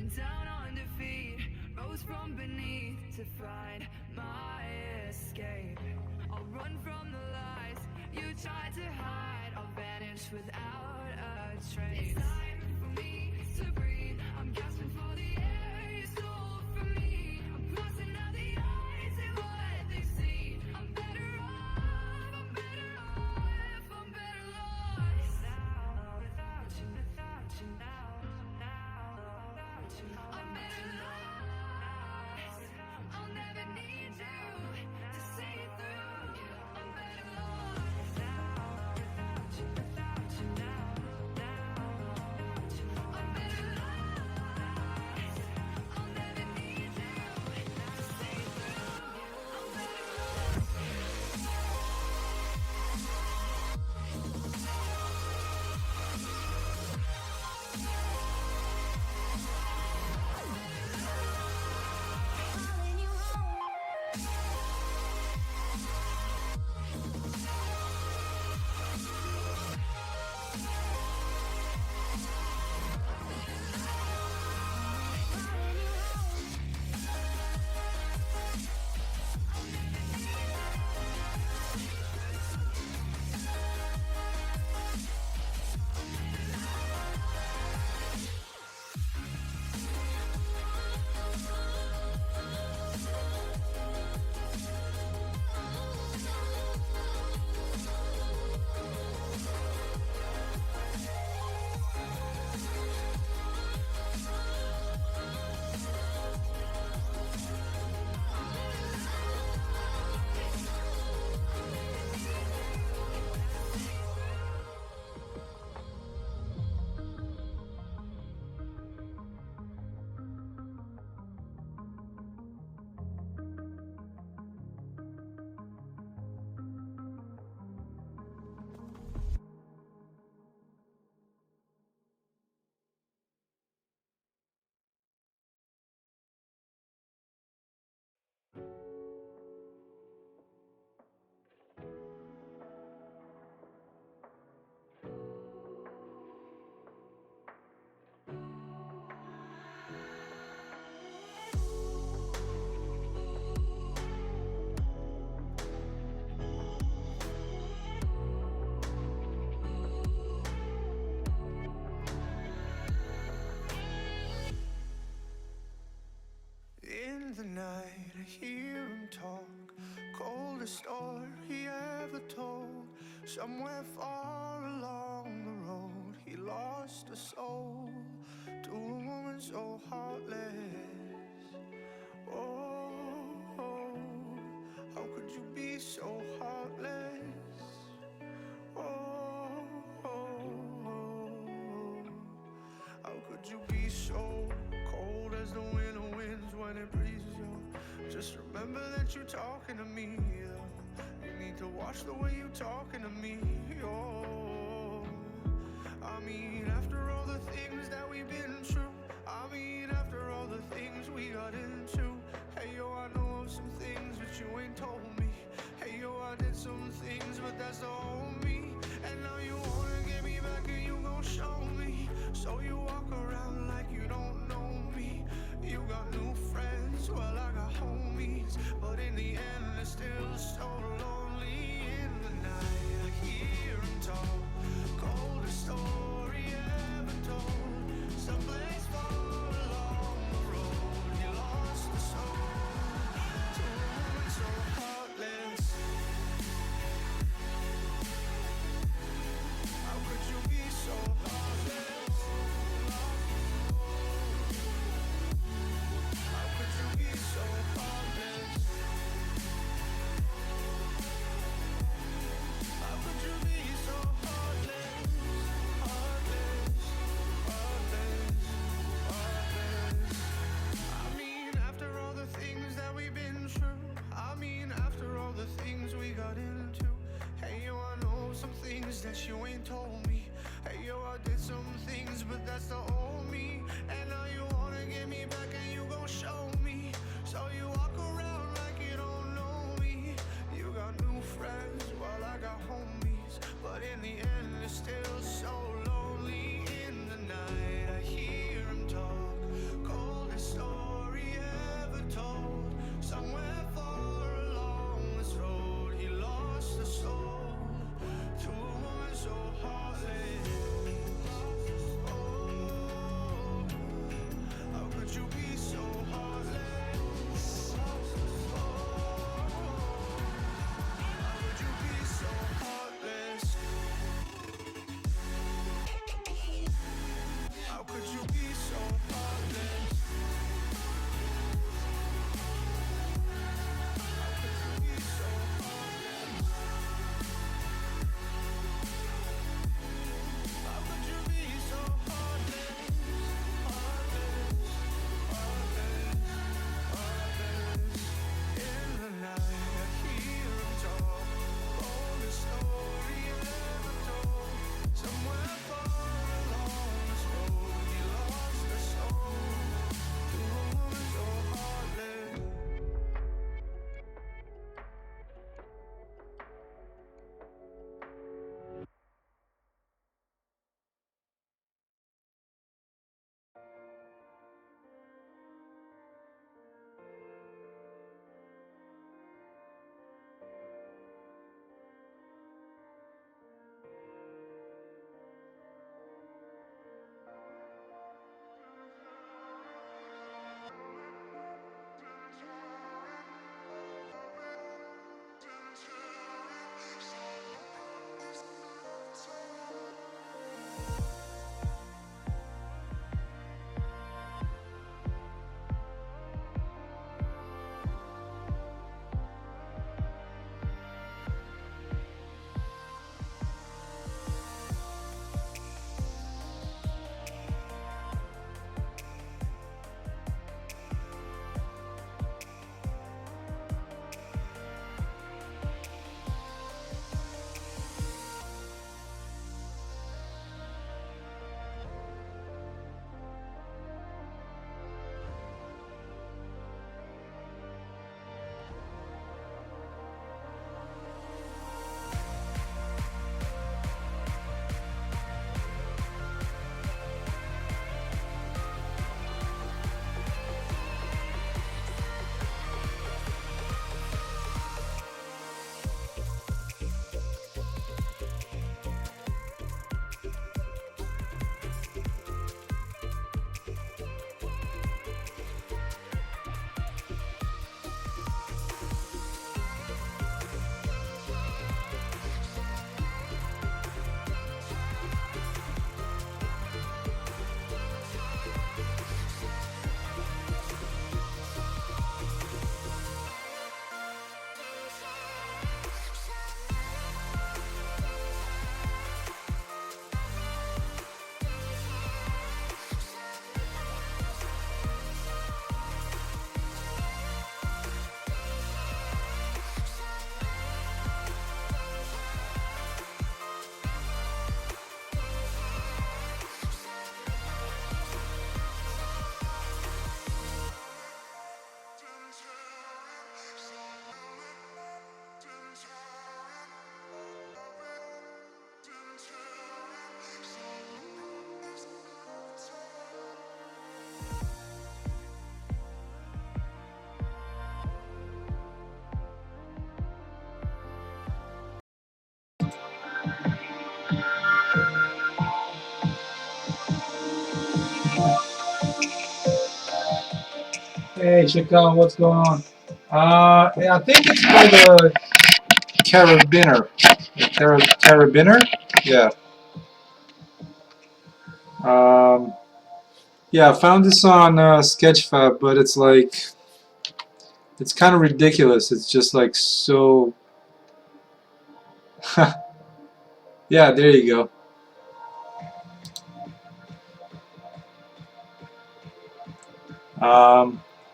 looking down on defeat, rose from beneath to find my escape. I'll run from the lies you tried to hide, I'll vanish without a trace. It's time for me to breathe, I'm gasping for the air you stole from me. I'm crossing out the eyes and what they see. I'm better off, I'm better off, I'm better lost now, without you now, without you. I'm better lost, I'll never need you to see it through. I'm better lost now, without you now, without you. I'm better lost, I'll never need you to see it through. I'm better lost. Calling you home. Calling you home. In the night, I hear him talk. Coldest story ever told. Somewhere far along the road, he lost a soul to a woman so heartless. Oh, oh, how could you be so heartless? Oh, oh, oh, how could you be so cold as the winter winds when it breezes you? Just remember that you're talking to me. You need to watch the way you're talking to me. Oh, I mean, after all the things that we've been through, I mean, after all the things we got into. Hey yo, I know of some things but you ain't told me. Hey yo, I did some things but that's the old me. And now you wanna get me back and you gon' show me. So you walk around like you don't know me. You got new friends, well I got homies, but in the end it's still so lonely. In the night I hear him talk. Coldest story ever told. Someplace far along the road, he lost a soul to a woman so heartless. How could you be so heartless? How could you be so heartless? How could you be so heartless? Heartless, heartless, heartless. I mean, after all the things that we've been through, I mean, after all the things we got into. Hey yo, I know some things that you ain't told me. Hey yo, I did some things, but that's the old me. And now you wanna get me back and you gon' show me. So you walk around like you don't know me. You got new friends, while I got homies, but in the end it's still so lonely. In the night I hear him talk. Hey, Chicago, what's going on? Yeah, I think it's by the carabiner. The carabiner? Yeah. Um, yeah, I found this on Sketchfab, but it's like, it's kind of ridiculous. It's just like so. Yeah, there you go.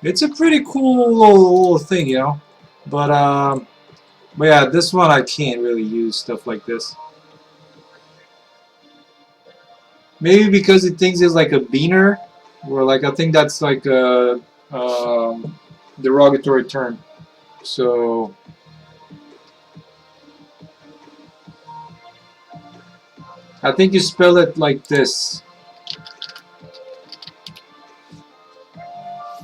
It's a pretty cool little thing, you know. But but yeah, this one I can't really use stuff like this. Maybe because it thinks it's like a beaner, or like I think that's like a derogatory term. So I think you spell it like this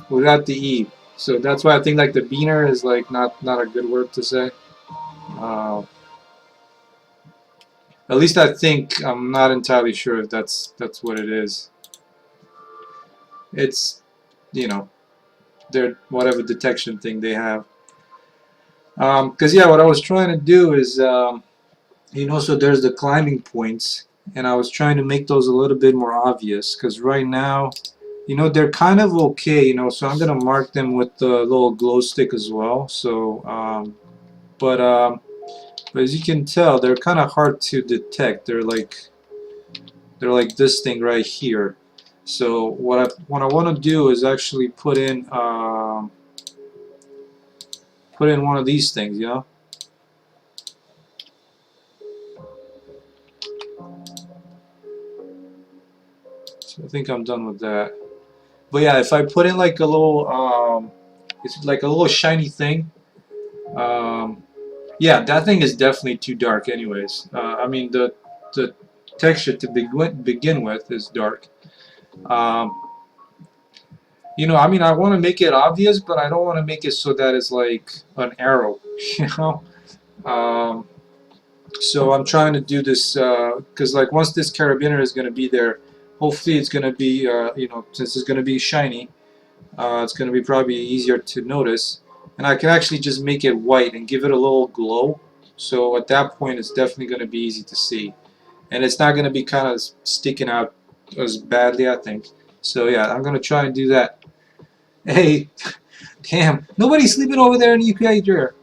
without the e. So that's why I think like the beaner is like not a good word to say. Uh, at least I think I'm not entirely sure if that's what it is. It's you know their whatever detection thing they have. Because yeah, what I was trying to do is you know, so there's the climbing points, and I was trying to make those a little bit more obvious because right now, you know, they're kind of okay, you know, so I'm gonna mark them with the little glow stick as well. So but but as you can tell, they're kind of hard to detect. They're like this thing right here. So what I want to do is actually put in one of these things, you know. So I think I'm done with that. But yeah, if I put in like a little, it's like a little shiny thing. Um, yeah, that thing is definitely too dark. Anyways, I mean the texture to begin with is dark. Um, you know, I mean, I want to make it obvious, but I don't want to make it so that it's like an arrow. You know. Um, so I'm trying to do this because like once this carabiner is going to be there, hopefully it's going to be you know, since it's going to be shiny. It's going to be probably easier to notice, and I can actually just make it white and give it a little glow, so at that point it's definitely going to be easy to see, and it's not going to be kind of sticking out as badly, I think. So yeah, I'm going to try and do that. Hey, damn, nobody's sleeping over there in the UPI drawer.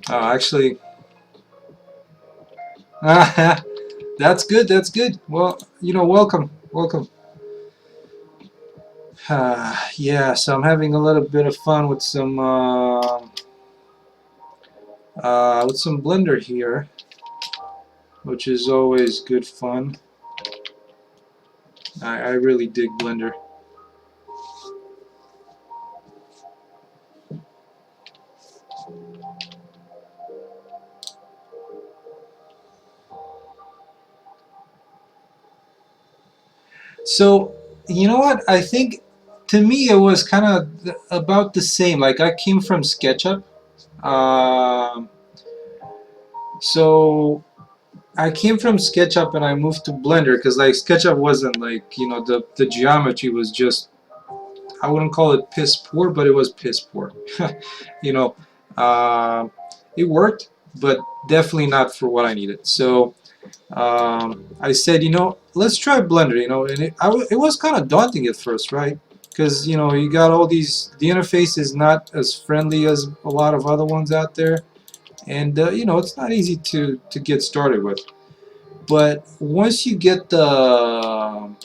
Actually, that's good, that's good. Well, you know, welcome, welcome. Yeah, so I'm having a little bit of fun with some Blender here, which is always good fun. I really dig Blender. So, you know what? I think to me it was kind of about the same. Like I came from SketchUp. Um, so I came from SketchUp and I moved to Blender because like SketchUp wasn't like, you know, the geometry was just, I wouldn't call it piss poor, but it was piss poor. You know, um, it worked, but definitely not for what I needed. So I said, you know, let's try Blender. You know, and it was kind of daunting at first, right? Because you know you got all these. The interface is not as friendly as a lot of other ones out there, and you know it's not easy to get started with. But once you get um,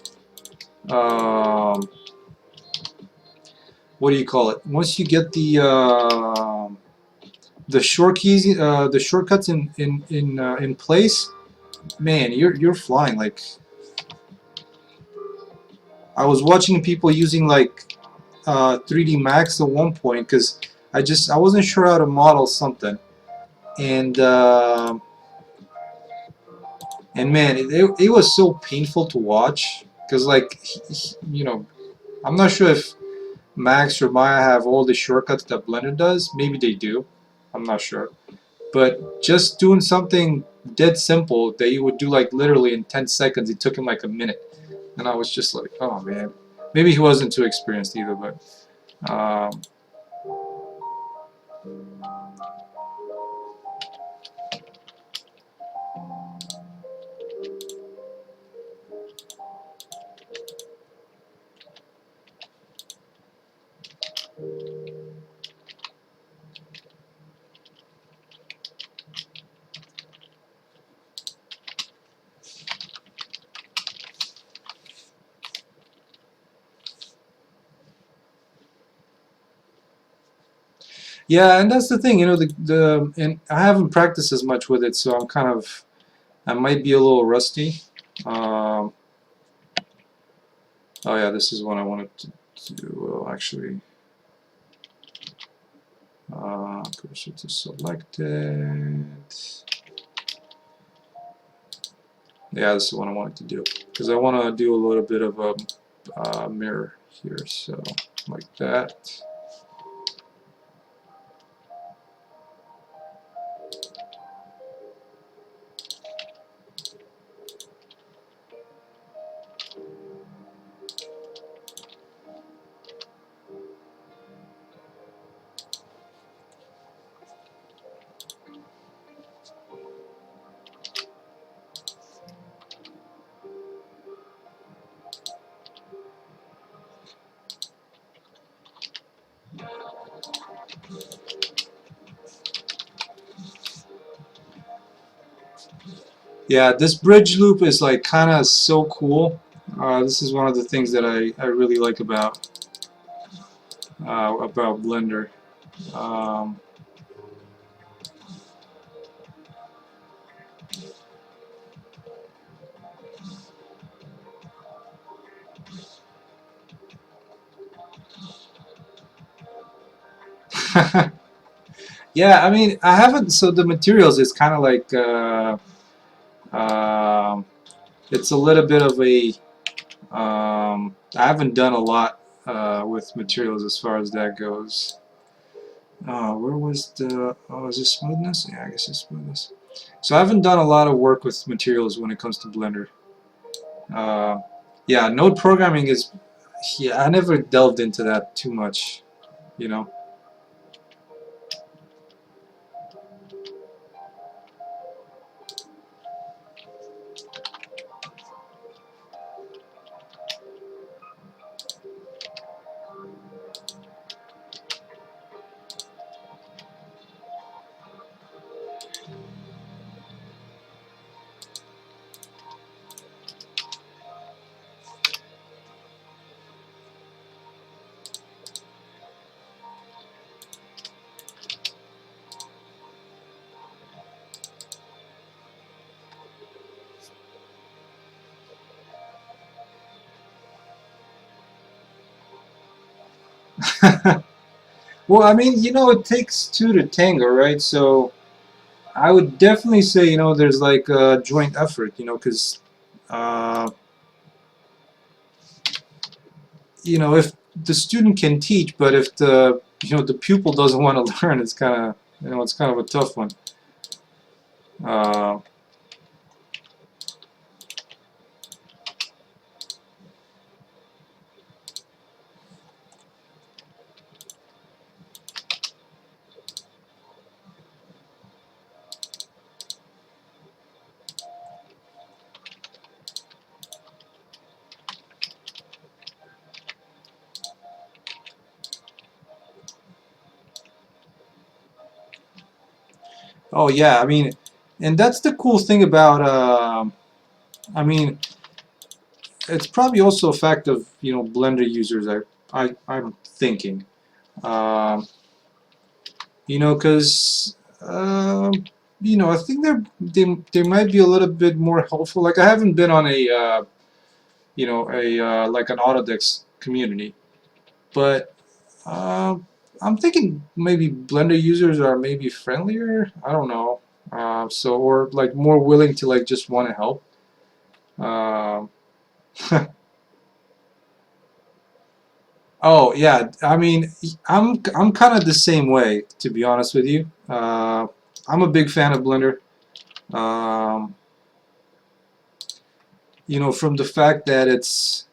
what do you call it? Once you get the short keys, the shortcuts in place, man, you're flying. Like I was watching people using like 3D Max at one point because I wasn't sure how to model something, and and man, it was so painful to watch because like you know I'm not sure if Max or Maya have all the shortcuts that Blender does. Maybe they do. I'm not sure. But just doing something dead simple that you would do like literally in 10 seconds, it took him like a minute. And I was just like, oh man. Maybe he wasn't too experienced either, but yeah, and that's the thing, you know, the and I haven't practiced as much with it, so I'm kind of I might be a little rusty. Um, oh yeah, this is what I wanted to do. Well, actually, cursor to selected. Yeah, this is what I wanted to do because I want to do a little bit of a mirror here, so like that. Yeah, this bridge loop is like kind of so cool. This is one of the things that I really like about Blender. Um, yeah, I mean, I haven't. So the materials is kind of like um, it's a little bit of a. I haven't done a lot with materials as far as that goes. Where was the? Oh, is it smoothness? Yeah, I guess it's smoothness. So I haven't done a lot of work with materials when it comes to Blender. Uh, yeah, node programming is. Yeah, I never delved into that too much. You know. Well, I mean, you know, it takes two to tango, right? So I would definitely say, you know, there's like a joint effort, you know, because, uh, you know, if the student can teach, but if the, you know, the pupil doesn't want to learn, it's kind of, you know, it's kind of a tough one. Uh, oh yeah, I mean, and that's the cool thing about, I mean, it's probably also a fact of, you know, Blender users. I'm thinking. Um, you know, because you know, I think they might be a little bit more helpful. Like I haven't been on a you know like an Autodesk community, but I'm thinking maybe Blender users are maybe friendlier. I don't know. So or like more willing to like just want to help. Um, Oh yeah, I mean, I'm kind of the same way, to be honest with you. I'm a big fan of Blender. Um, from the fact that it's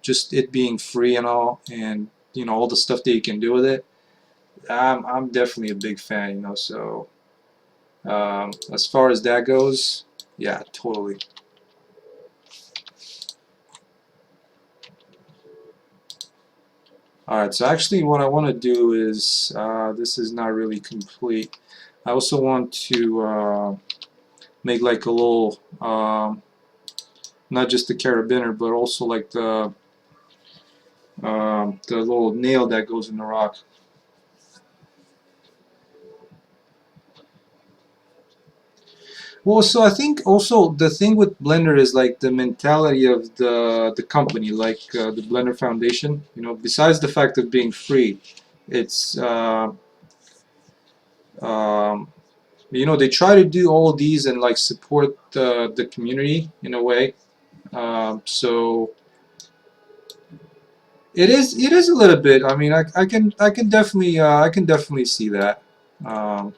just it being free and all, and all the stuff that you can do with it. I'm definitely a big fan. So as far as that goes, yeah, totally. Alright, so actually what I want to do is, this is not really complete. I also want to make like a little, not just the carabiner, but also like the little nail that goes in the rock. Well, so I think also the thing with Blender is like the mentality of the company, like the Blender Foundation. Besides the fact of being free, it's um, they try to do all these and like support the community in a way. So it is a little bit. I mean, I can definitely see that. Um,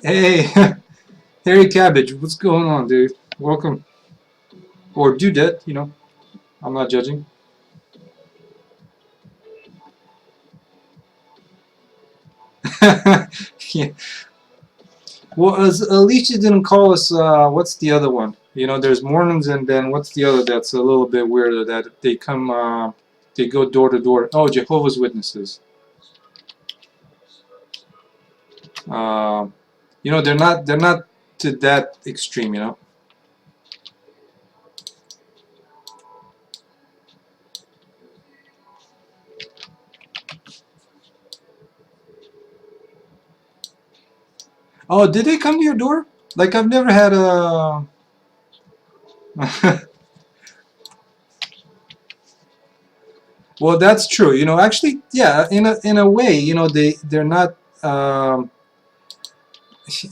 hey, Harry Cabbage, what's going on, dude? Welcome, or Dudette. I'm not judging. Yeah. Well, Alicia didn't call us. What's the other one? There's Mormons, and then what's the other that's a little bit weirder? That they come, they go door to door. Oh, Jehovah's Witnesses. Um, they're not to that extreme. Oh, did they come to your door? Like I've never had a. Well, that's true. Actually, yeah. In a way, they're not. Um,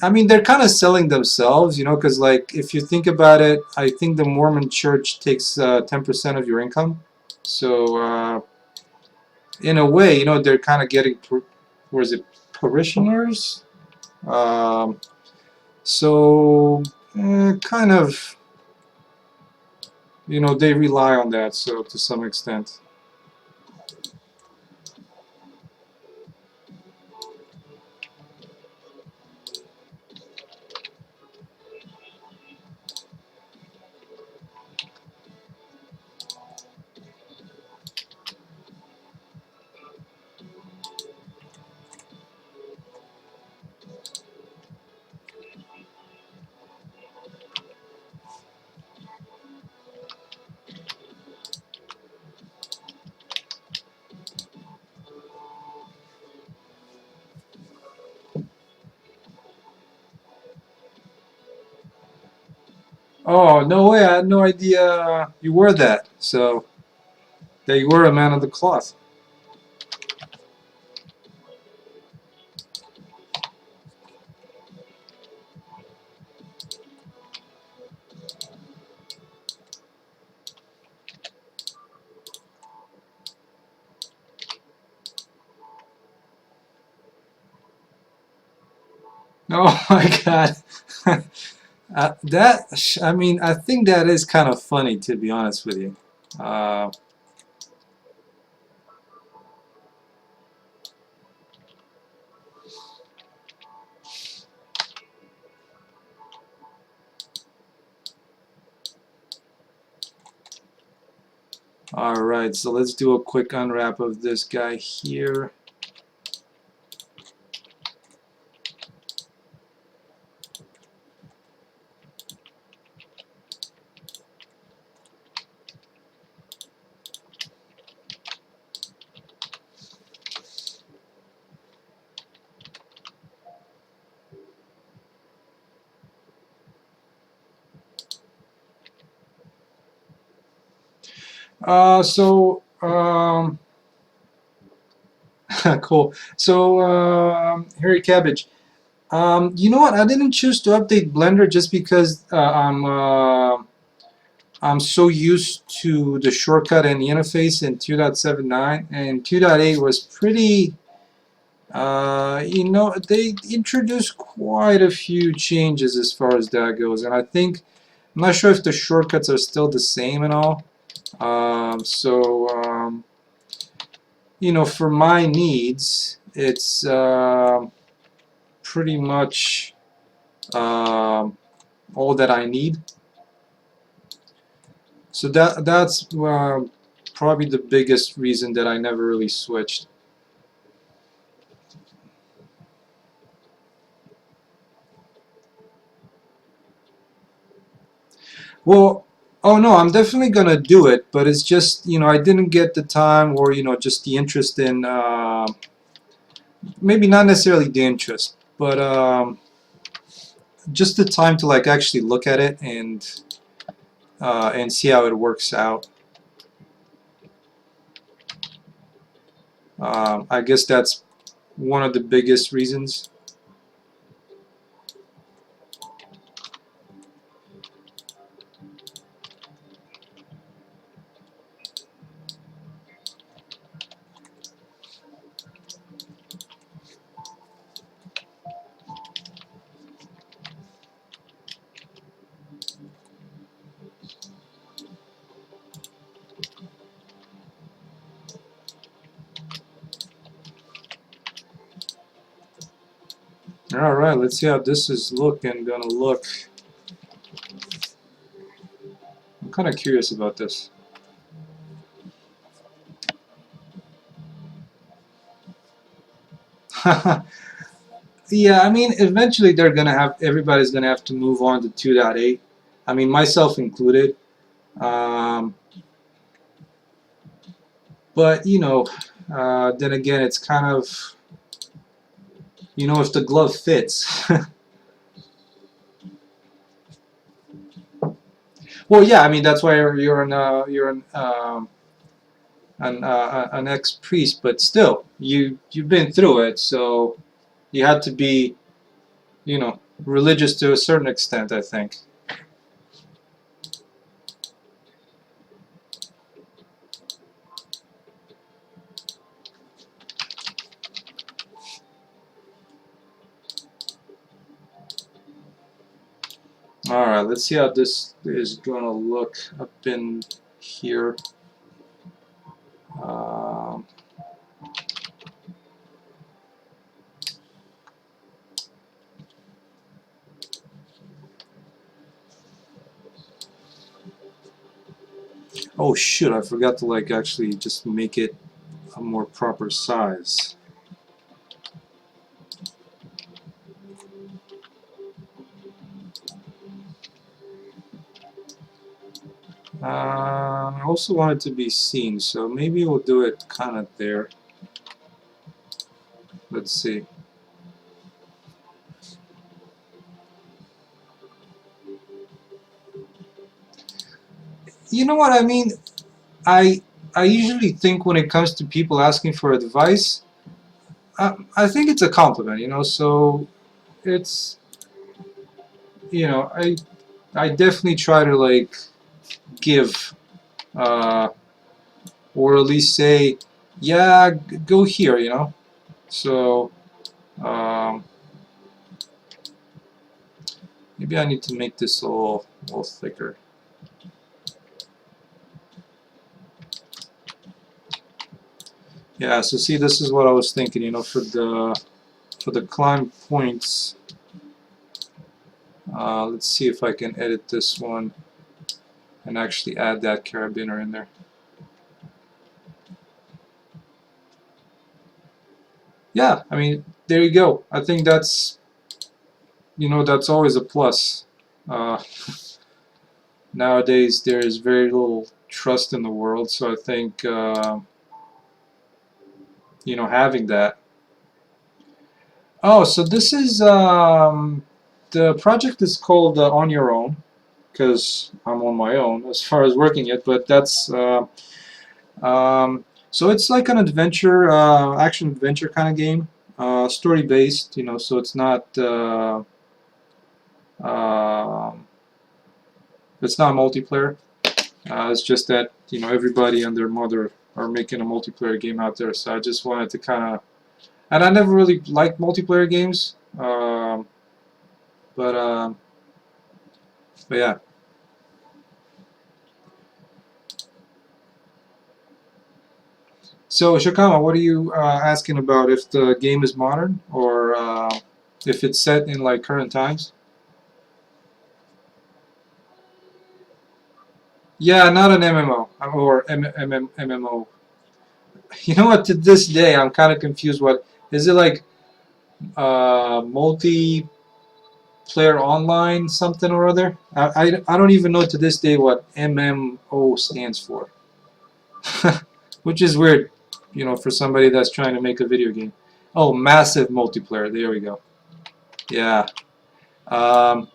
I mean, they're kind of selling themselves, because like if you think about it, I think the Mormon Church takes 10% of your income. So in a way, they're kind of getting, or is it parishioners? Um, so kind of, they rely on that. So to some extent. Oh no way! I had no idea you were that. So that you were a man of the cloth. Oh my God. I mean, I think that is kind of funny, to be honest with you. Uh, all right, so let's do a quick unwrap of this guy here. So cool. So Harry Cabbage. You know what? I didn't choose to update Blender just because I'm so used to the shortcut and the interface in 2.79, and 2.8 was pretty. You know, they introduced quite a few changes as far as that goes, and I think I'm not sure if the shortcuts are still the same and all. You know, for my needs, it's pretty much all that I need. So that's probably the biggest reason that I never really switched. Well, oh no, I'm definitely gonna do it, but it's just, you know, I didn't get the time, or you know, just the interest in maybe not necessarily the interest, but just the time to like actually look at it and see how it works out. I guess that's one of the biggest reasons. All right, let's see how this is gonna look. I'm kind of curious about this. Yeah, I mean, eventually everybody's gonna have to move on to 2.8. I mean, myself included. Um, but you know, then again, it's kind of, you know, if the glove fits. Well, yeah, I mean that's why you're an ex-priest, but still, you've been through it, so you had to be, you know, religious to a certain extent, I think. All right, let's see how this is gonna look up in here. Um, oh shoot, I forgot to like actually just make it a more proper size. I also want it to be seen, so maybe we'll do it kind of there. Let's see. You know what I mean? I I usually think when it comes to people asking for advice, I think it's a compliment, you know. So it's, you know, I definitely try to like give, uh, or at least say, yeah, go here, you know. So um, maybe I need to make this a little thicker. Yeah. So see, this is what I was thinking, you know, for the climb points. Let's see if I can edit this one and actually add that carabiner in there. Yeah, I mean, there you go. I think that's, you know, that's always a plus. Uh, Nowadays, there is very little trust in the world, so I think, you know, having that. Oh, so this is, the project is called On Your Own. because I'm on my own as far as working it. But that's so it's like an adventure, action adventure kind of game, story based. You know, so it's not. It's not multiplayer. It's just that everybody and their mother are making a multiplayer game out there. So I just wanted to kind of, and I never really liked multiplayer games, but um, but yeah. So Shakama, what are you asking about? If the game is modern or if it's set in like current times? Yeah, not an MMO or MMO. You know what? To this day, I'm kind of confused. What is it like? Multiplayer online something or other? I don't even know to this day what MMO stands for, which is weird, for somebody that's trying to make a video game. Oh, massive multiplayer. There we go. Yeah. Um,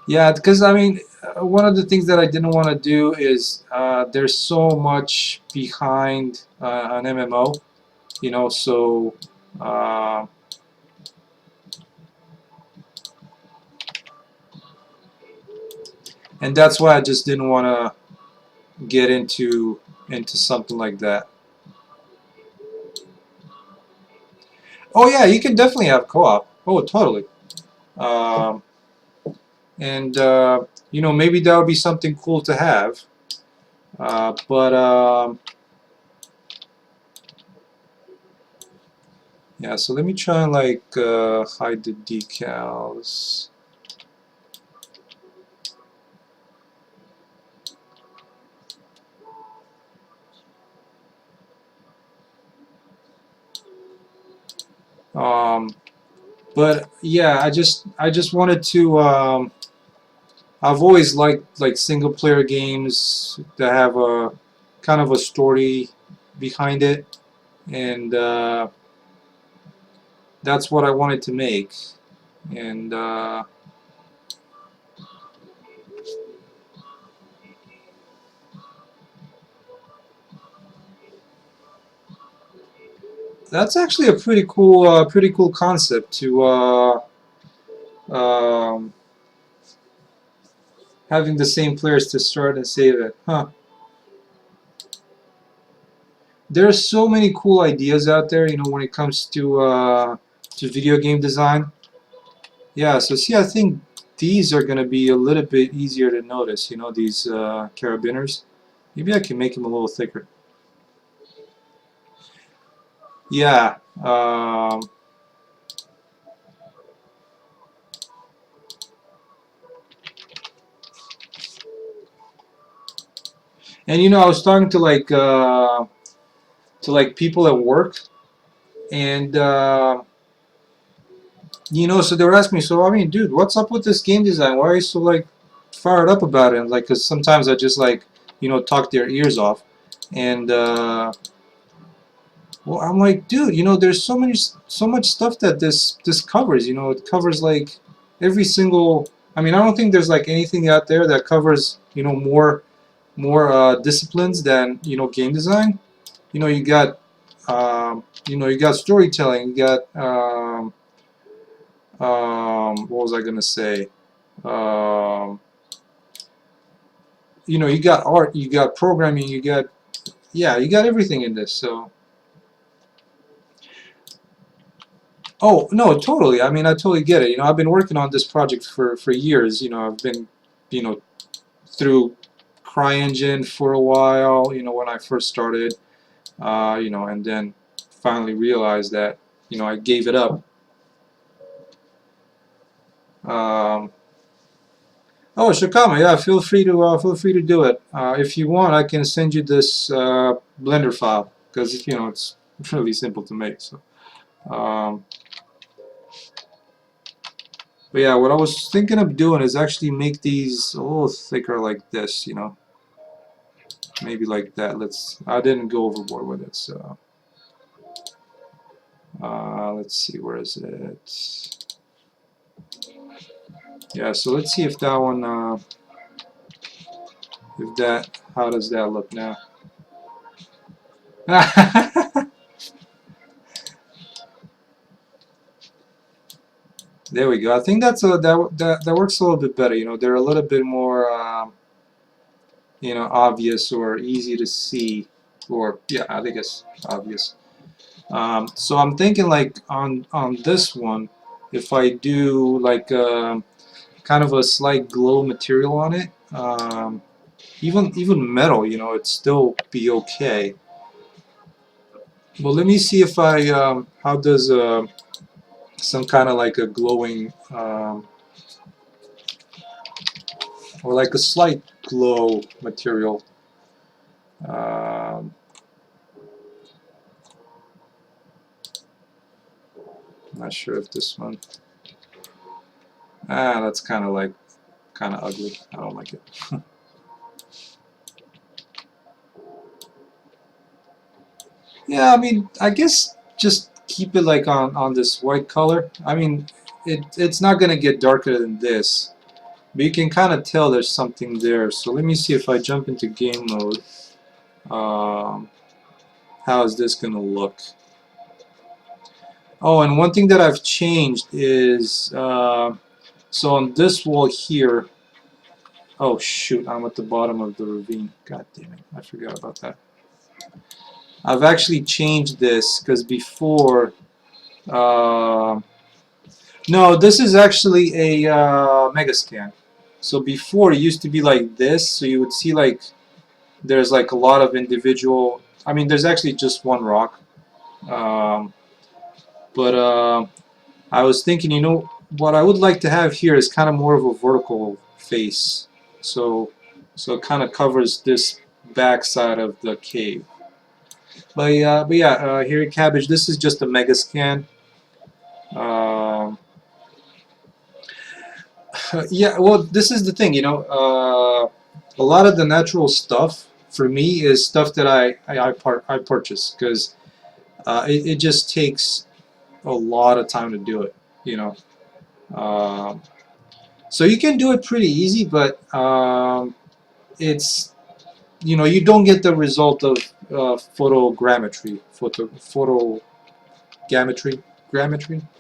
yeah, because I mean, one of the things that I didn't want to do is there's so much behind an MMO, so. Uh, and that's why I just didn't want to get into something like that. Oh yeah, you can definitely have co-op. Oh, totally. Um, and maybe that would be something cool to have. But yeah, so let me try and like hide the decals. Um, but yeah, I just wanted to. I've always liked like single player games that have a kind of a story behind it, and that's what I wanted to make. And that's actually a pretty cool concept to um, having the same players to start and save it. Huh. There are so many cool ideas out there, when it comes to video game design. Yeah, so see, I think these are going to be a little bit easier to notice, these carabiners. Maybe I can make them a little thicker. Yeah. And I was talking to people at work, and so they were asking me, so I mean, dude, what's up with this game design? Why are you so like fired up about it? And like, cause sometimes I just like, talk their ears off, and well, I'm like, dude, there's so much stuff that this covers. It covers like every single. I mean, I don't think there's like anything out there that covers, more disciplines than game design. You got you got storytelling, you got what was I gonna say? Um, you got art, you got programming, you got yeah, you got everything in this. So, oh no, totally. I mean, I totally get it. I've been working on this project for years. I've been you know through CryEngine for a while. When I first started, and then finally realized that I gave it up. Um, Oh, Shakama, yeah, feel free to do it. If you want, I can send you this Blender file because it's really simple to make. So, um, but yeah, what I was thinking of doing is actually make these a little thicker like this. Maybe like that. I didn't go overboard with it. So, let's see, where is it? Yeah, so let's see if that one, how does that look now? There we go. I think that works a little bit better. You know, they're a little bit more, you know, obvious or easy to see, or yeah, I think it's obvious. So I'm thinking like on this one, if I do like kind of a slight glow material on it, even metal, you know, it'd still be okay. Well, let me see if I how does some kind of like a glowing or like a slight glow material. Um, Not sure if this one. That's kind of ugly. I don't like it. Yeah, I mean, I guess just keep it like on this white color. I mean, it's not gonna get darker than this, but you can kind of tell there's something there. So let me see if I jump into game mode. Um, how is this gonna look? Oh, and one thing that I've changed is so on this wall here. Oh shoot, I'm at the bottom of the ravine. God damn it, I forgot about that. I've actually changed this because before. Uh, no, this is actually a mega scan. So before it used to be like this, so you would see like there's like a lot of individual. I mean, there's actually just one rock, um, but I was thinking, you know, what I would like to have here is kind of more of a vertical face. So, so it kind of covers this back side of the cave. But yeah, here at Cabbage, this is just a mega scan. Um, yeah, well, this is the thing, you know. A lot of the natural stuff for me is stuff that I purchase because it just takes a lot of time to do it, you know. Um, so you can do it pretty easy, but it's you know you don't get the result of grammetry.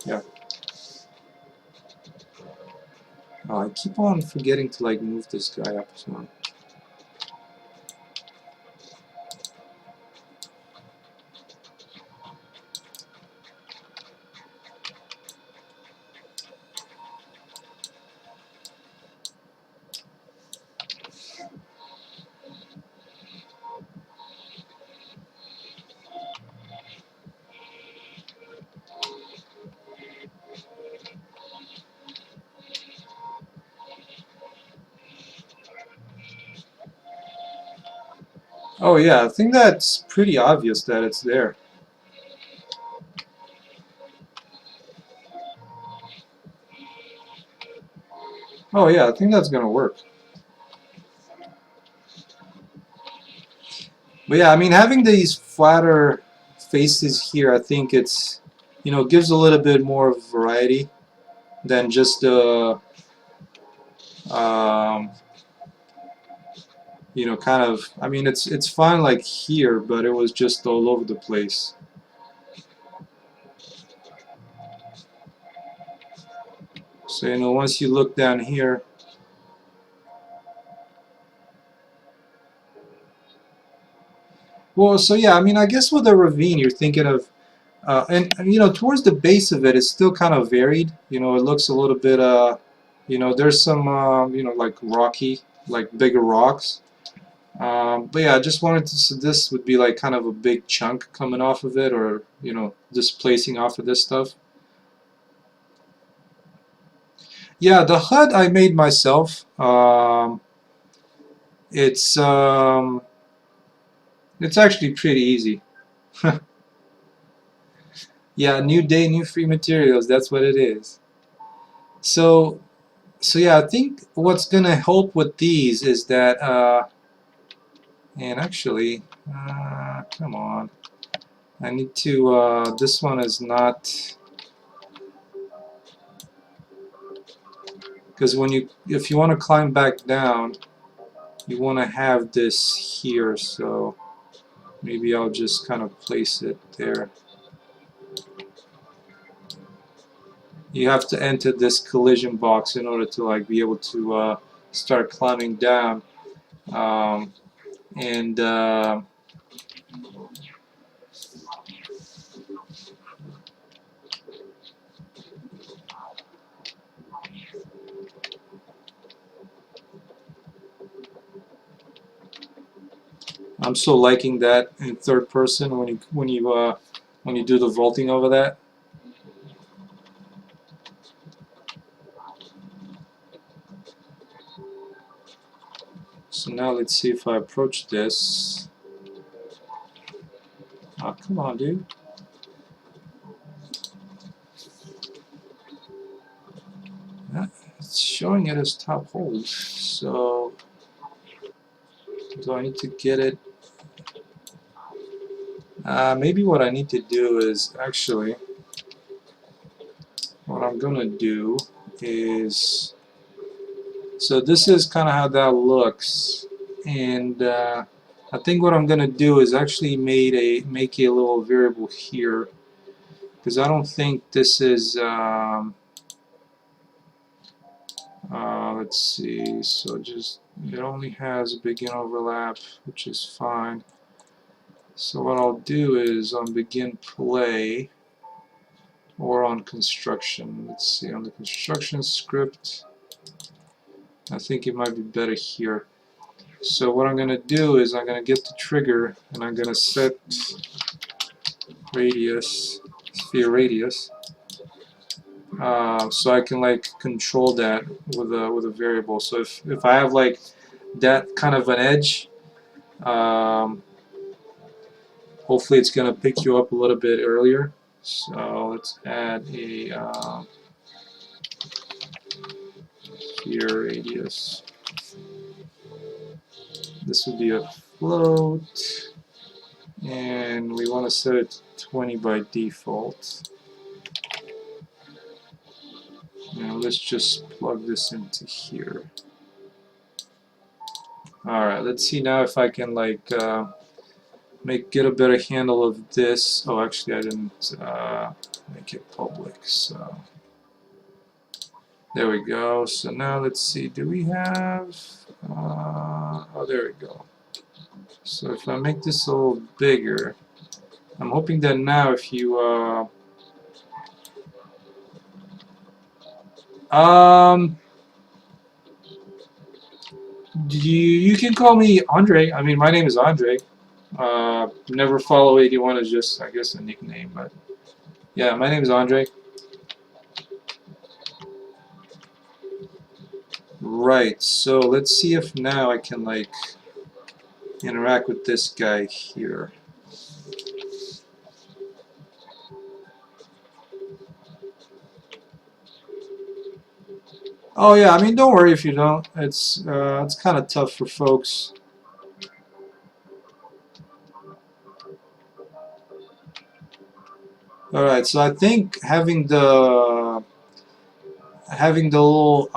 Yeah. Oh, I keep on forgetting to like move this guy up. So. Oh yeah, I think that's pretty obvious that it's there. Oh yeah, I think that's gonna work. But yeah, I mean having these flatter faces here, I think it's you know gives a little bit more variety than just um, you know kind of. I mean it's fine like here, but it was just all over the place. So you know once you look down here. Well, so yeah, I mean I guess with a ravine you're thinking of. And you know, towards the base of it, it's still kind of varied. You know, it looks a little bit, you know, there's some, you know, like rocky, like bigger rocks. But yeah, I just wanted to, so this would be like kind of a big chunk coming off of it, or you know, displacing off of this stuff. Yeah, the HUD I made myself. It's um, it's actually pretty easy. Yeah, new day, new free materials. That's what it is. So So yeah, I think what's gonna help with these is that, and actually, come on, I need to, this one is not, because if you want to climb back down, you want to have this here. So maybe I'll just kind of place it there. You have to enter this collision box in order to like be able to start climbing down. Um, and I'm so liking that in third person when you do the vaulting over that. So now let's see if I approach this. Oh, come on, dude. Yeah, it's showing it as top hold. So do I need to get it? Maybe what I need to do is actually, what I'm gonna do is, so this is kind of how that looks, and I think what I'm gonna do is actually make a little variable here, because I don't think this is let's see, so just it only has a begin overlap, which is fine. So what I'll do is on begin play or on construction, let's see, on the construction script, I think it might be better here. So what I'm going to do is I'm going to get the trigger and I'm going to set radius, sphere radius, so I can like control that with a variable. So if I have like that kind of an edge, hopefully it's going to pick you up a little bit earlier. So let's add a sphere radius. This would be a float, and we want to set it to 20 by default. Now let's just plug this into here. Alright, let's see now if I can like get a better handle of this. Oh, actually I didn't make it public, so there we go. So now let's see, do we have oh, there we go. So if I make this a little bigger, I'm hoping that now if you you can call me Andre. I mean, my name is Andre. Never follow 81 is just, I guess, a nickname, but yeah, my name is Andre. Right, so let's see if now I can like interact with this guy here. Oh yeah, I mean, don't worry if you don't. It's kind of tough for folks. All right, so I think having the little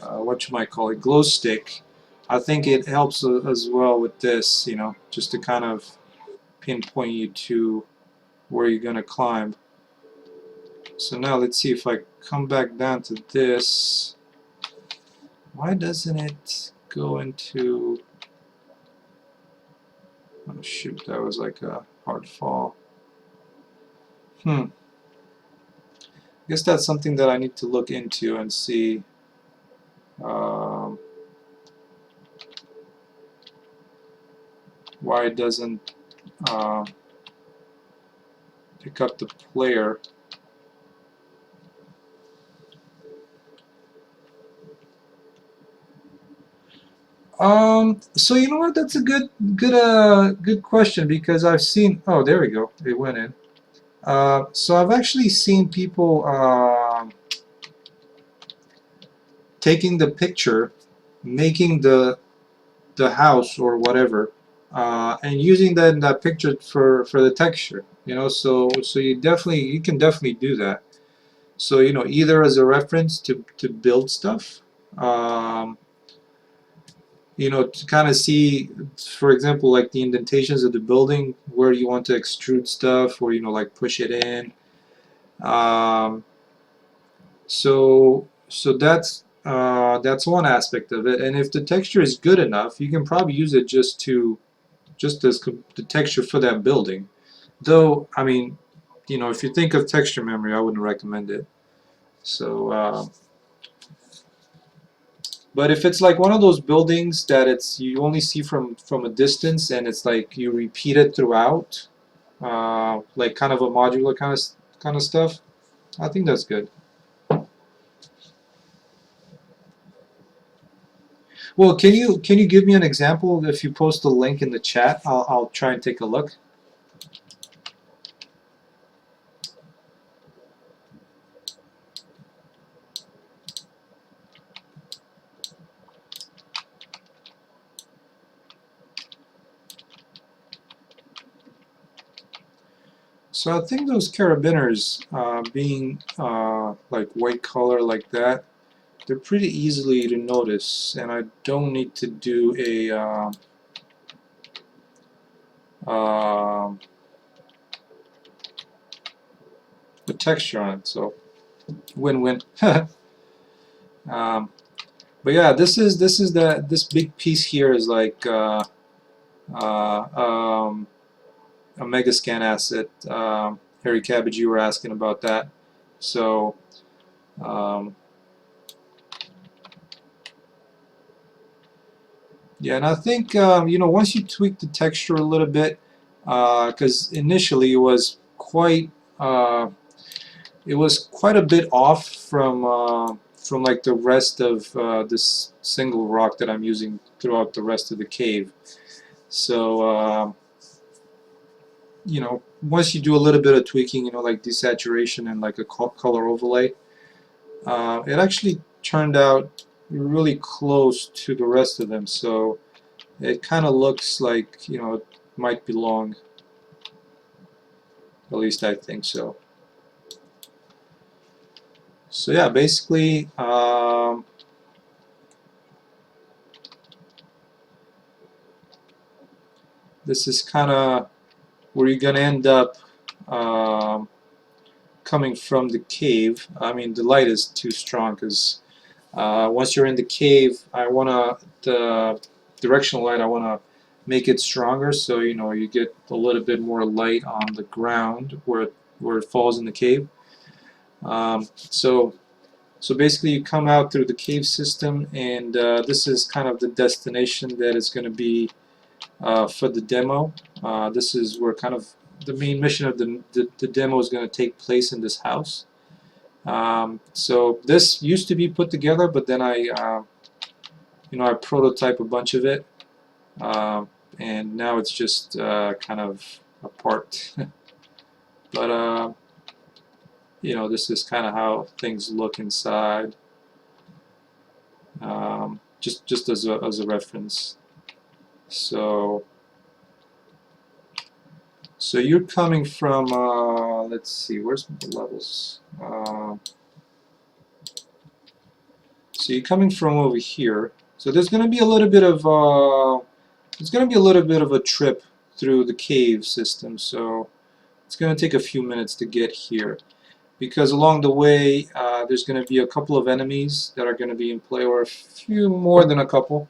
what you might call it, glow stick, I think it helps as well with this, you know, just to kind of pinpoint you to where you're gonna climb. So now let's see if I come back down to this. Why doesn't it go into... Oh shoot, that was like a hard fall. I guess that's something that I need to look into and see. Why it doesn't pick up the player. So you know what? That's a good question, because I've seen. Oh, there we go. It went in. So I've actually seen people taking the picture, making the house or whatever, and using that picture for the texture. You know, so you can definitely do that. So you know, either as a reference to build stuff, um, you know, to kind of see, for example, like the indentations of the building, where you want to extrude stuff, or you know, like push it in. Um, so that's one aspect of it. And if the texture is good enough, you can probably use it just as the texture for that building. Though, I mean, you know, if you think of texture memory, I wouldn't recommend it. So, but if it's like one of those buildings that it's you only see from a distance, and it's like you repeat it throughout, like kind of a modular kind of stuff, I think that's good. Well, can you give me an example? If you post a link in the chat, I'll try and take a look. So I think those carabiners, being like white color like that, they're pretty easily to notice, and I don't need to do um, a texture on it. So win-win. But yeah, this big piece here is like uh, um, a Megascan asset. Harry Cabbage, you were asking about that. So um, yeah, and I think you know, once you tweak the texture a little bit, because initially uh, it was quite a bit off from like the rest of this single rock that I'm using throughout the rest of the cave. So you know, once you do a little bit of tweaking, you know, like desaturation and like a color overlay, it actually turned out really close to the rest of them. So it kind of looks like, you know, it might belong. At least I think so. So yeah, basically, this is kind of where you're gonna end up coming from the cave. I mean, the light is too strong because once you're in the cave, the directional light, I wanna make it stronger, so you know, you get a little bit more light on the ground where it falls in the cave. So basically, you come out through the cave system, and this is kind of the destination that is going to be for the demo. This is where kind of the main mission of the demo is going to take place in this house. So this used to be put together, but then you know, I prototype a bunch of it, and now it's just kind of a part. But you know, this is kind of how things look inside, just as a reference. So you're coming from let's see, where's the levels? So you're coming from over here. So there's going to be a little bit of a trip through the cave system. So it's going to take a few minutes to get here, because along the way there's going to be a couple of enemies that are going to be in play, or a few more than a couple.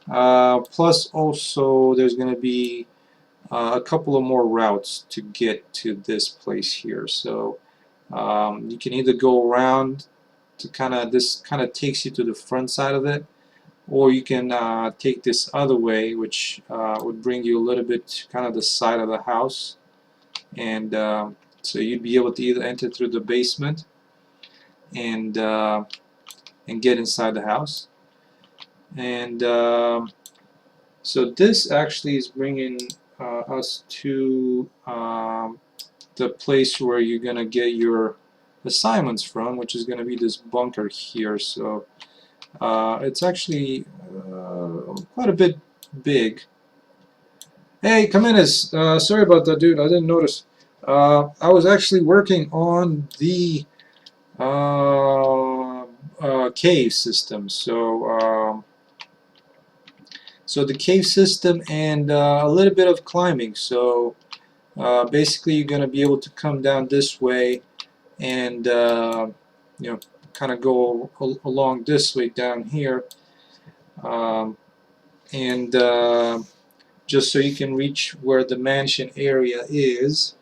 Plus also there's going to be a couple of more routes to get to this place here. So you can either go around to this kind of takes you to the front side of it, or you can take this other way, which would bring you a little bit to kind of the side of the house, and so you'd be able to either enter through the basement and get inside the house. And so this actually is bringing us to the place where you're gonna get your assignments from, which is gonna be this bunker here. So it's actually quite a bit big. Hey, Kamenis, sorry about that, dude. I didn't notice. I was actually working on the cave system. So the cave system and a little bit of climbing. So basically, you're going to be able to come down this way and you know, kind of go along this way down here, um, and just so you can reach where the mansion area is.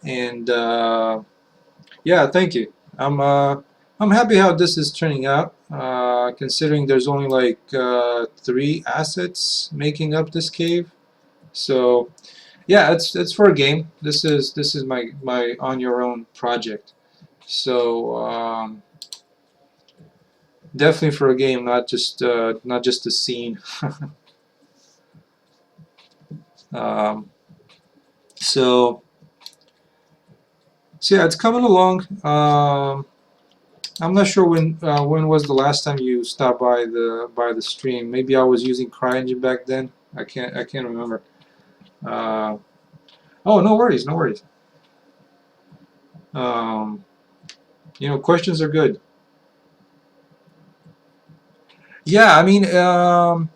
And yeah, thank you. I'm happy how this is turning out, considering there's only like 3 assets making up this cave. So yeah, it's for a game. This is my on your own project. So definitely for a game, not just a scene. um, so so yeah, it's coming along. I'm not sure when was the last time you stopped by the stream. Maybe I was using CryEngine back then. I can't remember. Uh, oh, no worries, no worries. Um, questions are good. Yeah, I mean, the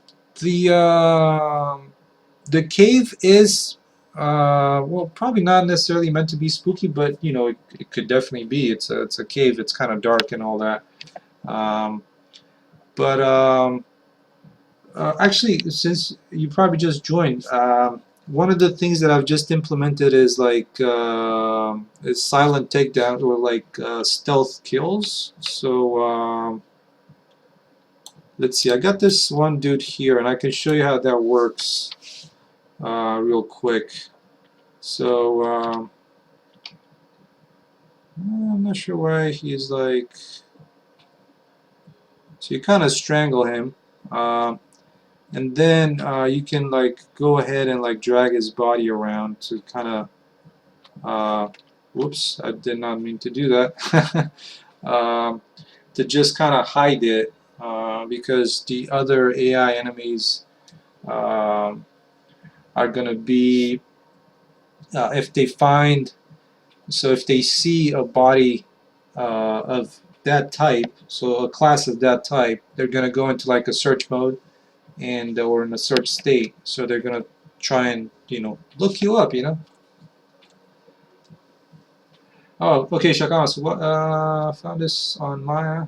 the cave is well, probably not necessarily meant to be spooky, but it could definitely be. It's a cave. It's kind of dark and all that. Um, but actually, since you probably just joined, one of the things that I've just implemented is like is silent takedown or like stealth kills. So let's see. I got this one dude here, and I can show you how that works real quick. So I'm not sure why he's like. So you kind of strangle him. And then you can like go ahead and like drag his body around to kind of whoops, I did not mean to do that. To just kind of hide it because the other AI enemies are gonna be if they find, so if they see a body of that type, so a class of that type, they're gonna go into like a search mode and or in a search state, so they're gonna try and look you up. Oh, okay, Shakama. So what? Found this on Maya.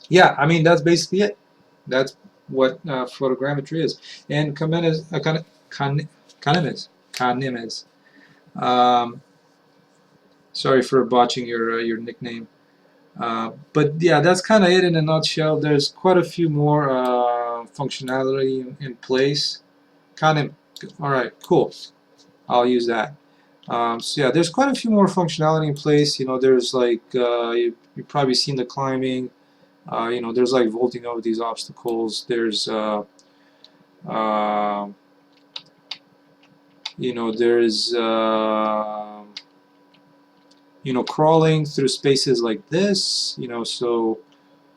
Yeah, I mean that's basically it. That's what photogrammetry is. And Kanimes. Um, sorry for botching your nickname. But yeah, that's kind of it in a nutshell. There's quite a few more functionality in place. Kanim. All right, cool. I'll use that. So yeah, there's quite a few more functionality in place. There's like you've probably seen the climbing. There's like vaulting over these obstacles. There's there's crawling through spaces like this.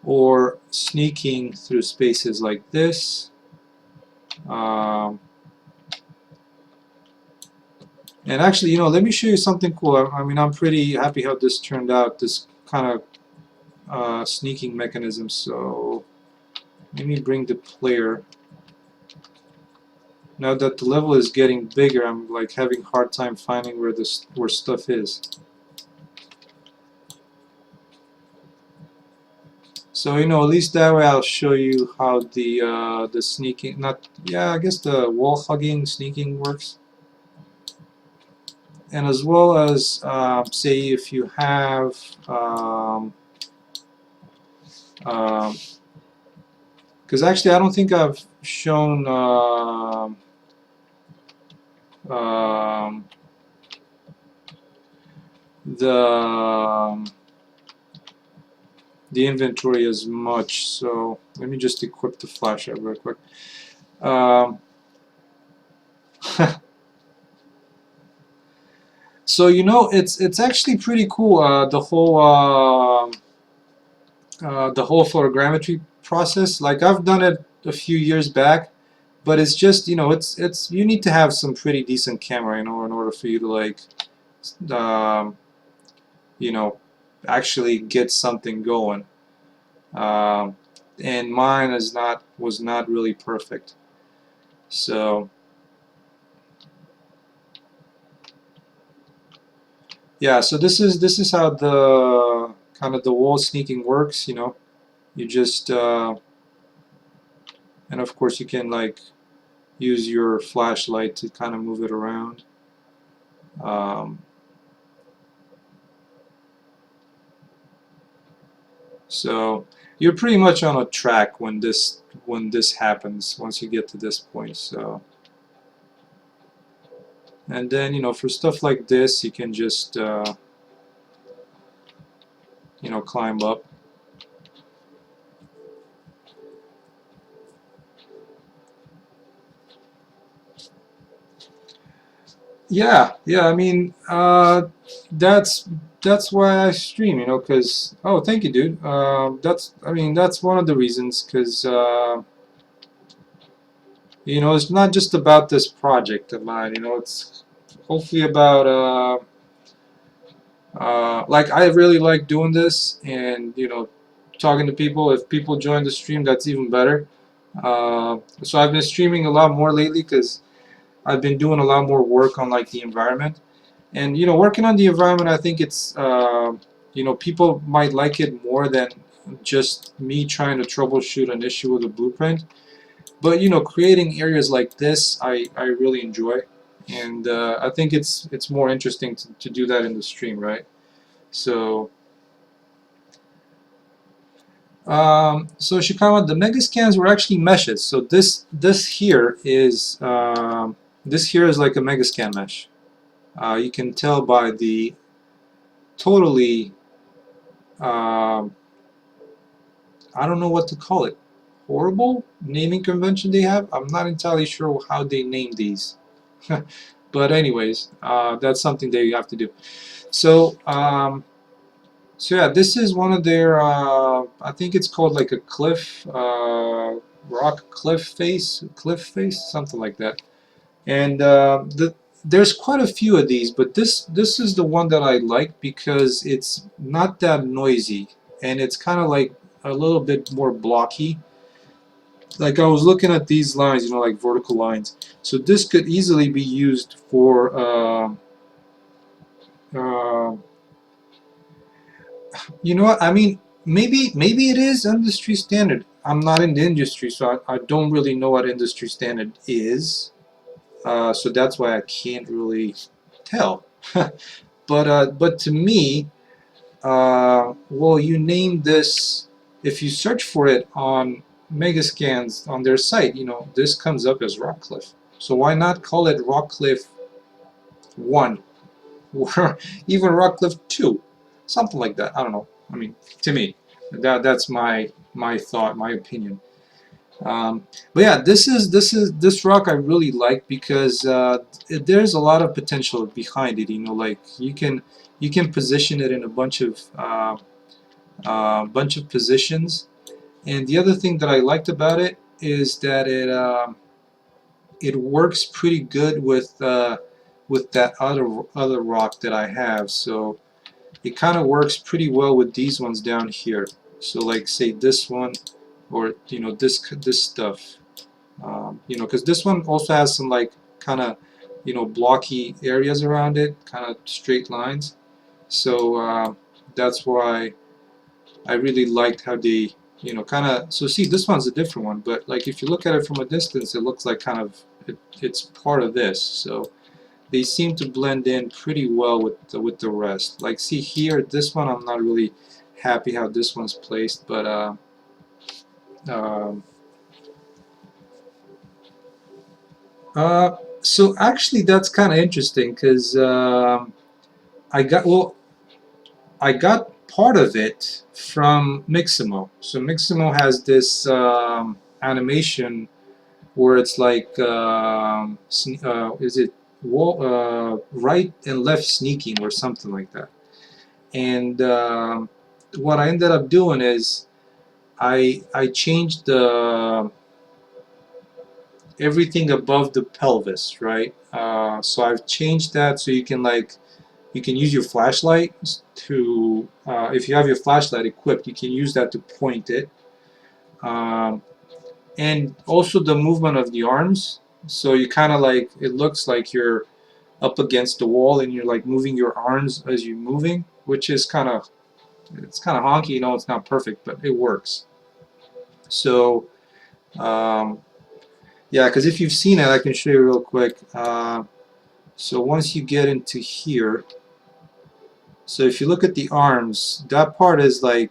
Or sneaking through spaces like this. And actually, let me show you something cool. I mean, I'm pretty happy how this turned out, this kind of sneaking mechanism. So let me bring the player. Now that the level is getting bigger, I'm like having a hard time finding where stuff is. So at least that way I'll show you how the sneaking, I guess the wall hugging sneaking works. And as well as say if you have because actually I don't think I've shown the inventory as much, so let me just equip the flashlight real quick. So it's actually pretty cool, the whole photogrammetry process. Like I've done it a few years back, but it's just, you know, it's you need to have some pretty decent camera, you know, in order for you to like um, you know, actually get something going. Um, and mine is not was not really perfect. So yeah, so this is how the kind of the wall sneaking works. You know, you just and of course you can like use your flashlight to kind of move it around. Um, so you're pretty much on a track when this happens once you get to this point. So and then, you know, for stuff like this you can just you know, climb up. Yeah, yeah. I mean, that's that's why I stream, you know, because oh, thank you, dude. That's I mean, that's one of the reasons, because you know, it's not just about this project of mine. You know, it's hopefully about like I really like doing this, and you know, talking to people. If people join the stream, that's even better. So I've been streaming a lot more lately because I've been doing a lot more work on like the environment. And you know, working on the environment, I think it's you know, people might like it more than just me trying to troubleshoot an issue with a blueprint. But you know, creating areas like this, I really enjoy, and I think it's more interesting to do that in the stream, right? So so Shikama, the megascans were actually meshes. So this here is this here is like a megascan mesh. You can tell by the totally um, I don't know what to call it, horrible naming convention they have. I'm not entirely sure how they name these. But anyways, that's something they have to do. So so yeah, this is one of their I think it's called like a cliff rock cliff face, something like that. And there's quite a few of these, but this is the one that I like because it's not that noisy, and it's kind of like a little bit more blocky. Like I was looking at these lines, you know, like vertical lines. So this could easily be used for uh, you know what? I mean, maybe it is industry standard. I'm not in the industry, so I don't really know what industry standard is. So that's why I can't really tell. But to me, well, you name this, if you search for it on Megascans on their site, you know, this comes up as Rockcliffe. So why not call it Rockcliffe 1 or even Rockcliffe 2? Something like that. I don't know. I mean, to me, that's my thought, my opinion. But yeah, this rock I really like because there's a lot of potential behind it. You know, like you can position it in a bunch of positions. And the other thing that I liked about it is that it works pretty good with that other rock that I have. So it kind of works pretty well with these ones down here. So like say this one, or you know, this stuff. You know, because this one also has some like kind of, you know, blocky areas around it, kind of straight lines. So that's why I really liked how they, you know, kind of. So see, this one's a different one, but like if you look at it from a distance, it looks like kind of it's part of this. So they seem to blend in pretty well with the rest. Like see here, this one I'm not really happy how this one's placed, but um, so actually that's kind of interesting because I got well I got part of it from Mixamo. So Mixamo has this animation where it's like is it right and left sneaking or something like that. And what I ended up doing is I changed the everything above the pelvis, right? So I've changed that so you can use your flashlight to, if you have your flashlight equipped, you can use that to point it. And also the movement of the arms. So you kind of it looks like you're up against the wall and you're like moving your arms as you're moving, which is it's kind of honky. It's not perfect, but it works. So yeah, because if you've seen it, I can show you real quick. So once you get into here, so if you look at the arms, that part is I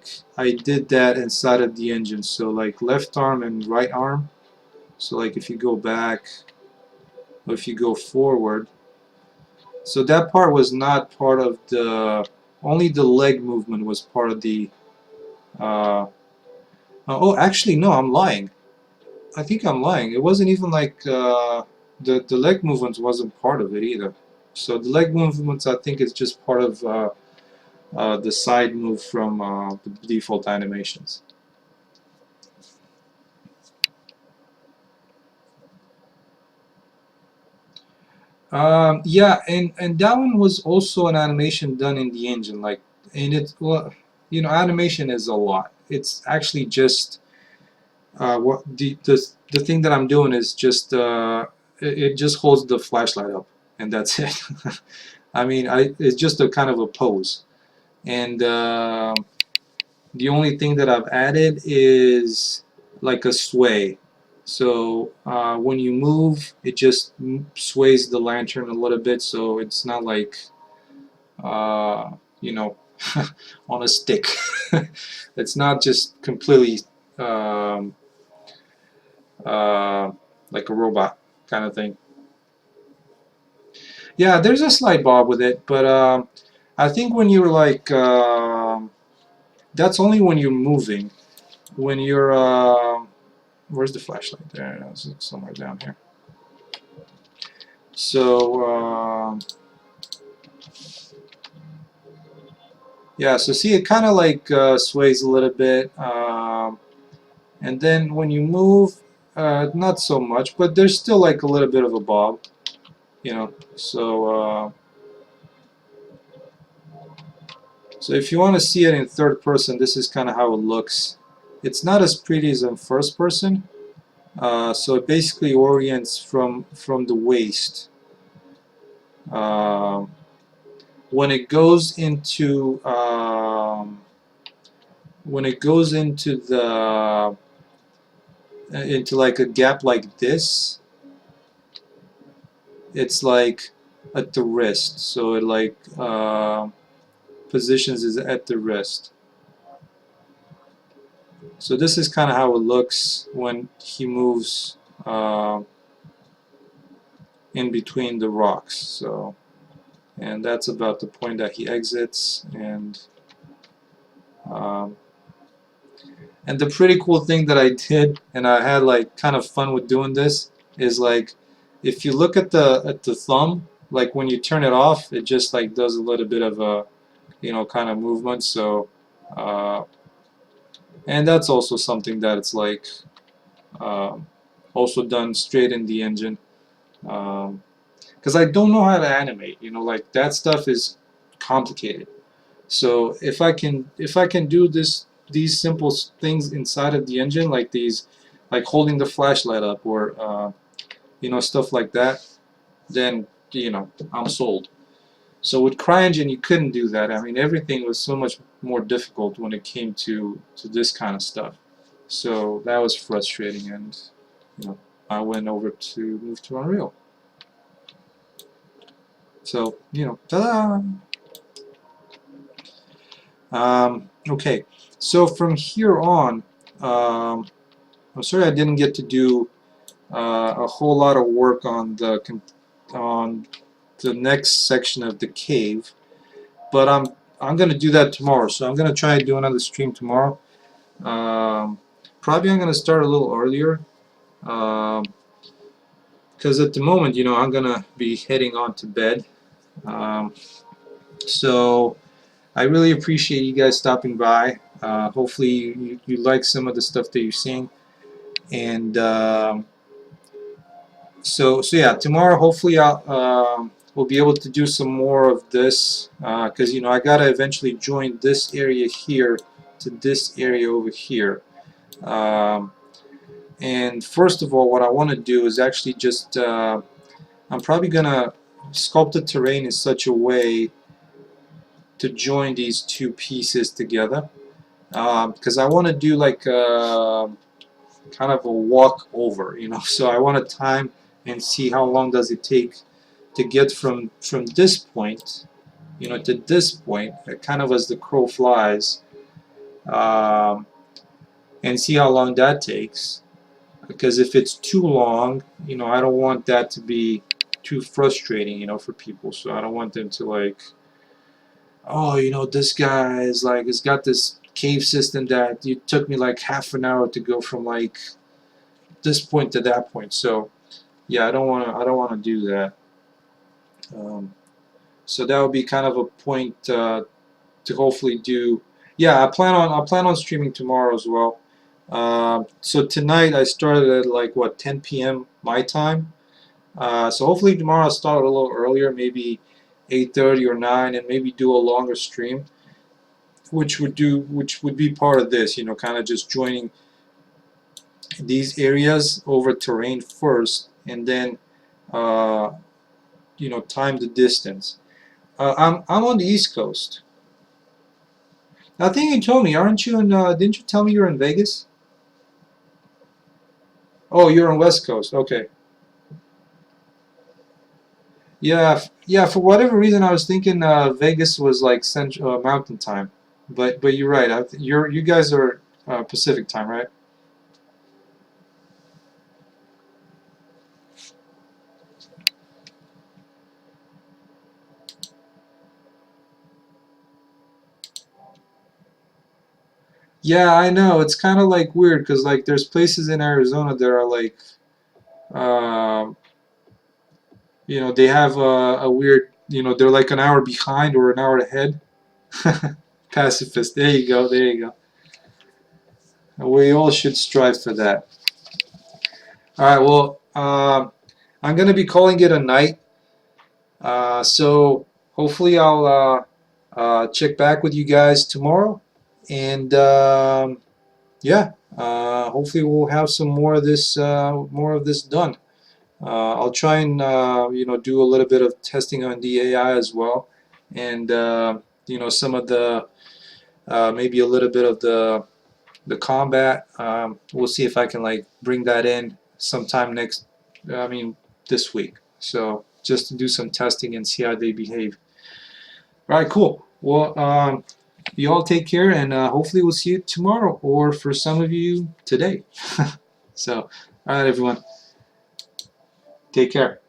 did that inside of the engine. So left arm and right arm. So if you go back, or if you go forward, so that part was not part of only the leg movement was part of the, oh actually no, I'm lying. I think I'm lying. It wasn't even the leg movements wasn't part of it either. So the leg movements, I think, is just part of the side move from the default animations. Yeah, and that one was also an animation done in the engine. And well, animation is a lot. It's actually just what the thing that I'm doing is just it just holds the flashlight up, and that's it. I mean, it's just a kind of a pose, and the only thing that I've added is like a sway. So when you move, it just sways the lantern a little bit, so it's not uh, you know on a stick. It's not just completely um, uh, like a robot kind of thing. Yeah, there's a slight bob with it, but I think when you're that's only when you're moving. When you're where's the flashlight? There, it's somewhere down here. So yeah, so see, it kind of sways a little bit, and then when you move, not so much, but there's still like a little bit of a bob, So so if you want to see it in third person, this is kind of how it looks. It's not as pretty as in first person, so it basically orients from the waist. When it goes into the into like a gap like this, it's like at the wrist, so it positions is at the wrist. So this is kind of how it looks when he moves in between the rocks. So, and that's about the point that he exits. And the pretty cool thing that I did, and I had kind of fun with doing this, is if you look at the thumb, when you turn it off, it just does a little bit of a kind of movement. So and that's also something that it's also done straight in the engine, because I don't know how to animate. That stuff is complicated. So if I can do these simple things inside of the engine, like these, holding the flashlight up, or stuff like that, then I'm sold. So with CryEngine, you couldn't do that. I mean, everything was so much more difficult when it came to this kind of stuff. So that was frustrating, and I went over to move to Unreal. So ta-da! Okay, so from here on, I'm sorry I didn't get to do a whole lot of work on the next section of the cave, but I'm gonna do that tomorrow. So I'm gonna try to do another stream tomorrow. Probably I'm gonna start a little earlier, because at the moment, I'm gonna be heading on to bed. So I really appreciate you guys stopping by. Hopefully you like some of the stuff that you're seeing, and So yeah, tomorrow hopefully we'll be able to do some more of this, because I gotta eventually join this area here to this area over here. Um, and first of all, what I want to do is actually just I'm probably gonna sculpt the terrain in such a way to join these two pieces together, because I want to do like kind of a walk over, so I want to time and see how long does it take to get from this point, to this point, kind of as the crow flies, um, and see how long that takes. Because if it's too long, I don't want that to be too frustrating, for people. So I don't want them to like, oh, this guy is like, has got this cave system that it took me like half an hour to go from like this point to that point. So yeah, I don't want to do that. So that would be kind of a point to hopefully do. Yeah, I plan on streaming tomorrow as well. So tonight I started at like what 10 p.m. my time. So hopefully tomorrow I'll start a little earlier, maybe 8:30 or 9, and maybe do a longer stream, which would be part of this. Kind of just joining these areas over terrain first, and then uh, time the distance. I'm on the East Coast. I think you told me, aren't you in? Didn't you tell me you're in Vegas? Oh, you're on West Coast. Okay. Yeah, yeah. For whatever reason, I was thinking Vegas was like Central Mountain Time, but you're right. You guys are Pacific Time, right? Yeah, I know. It's kind of like weird because like there's places in Arizona that are like, um, they have a weird, they're like an hour behind or an hour ahead. Pacifist. There you go. There you go. We all should strive for that. All right. Well, I'm gonna be calling it a night. So hopefully I'll check back with you guys tomorrow, and yeah, hopefully we'll have some more of this done. I'll try and do a little bit of testing on the AI as well, and some of the maybe a little bit of the combat. We'll see if I can like bring that in sometime I mean this week. So just to do some testing and see how they behave. All right, cool. Well, you all take care, and hopefully we'll see you tomorrow, or for some of you today. So, all right, everyone, take care.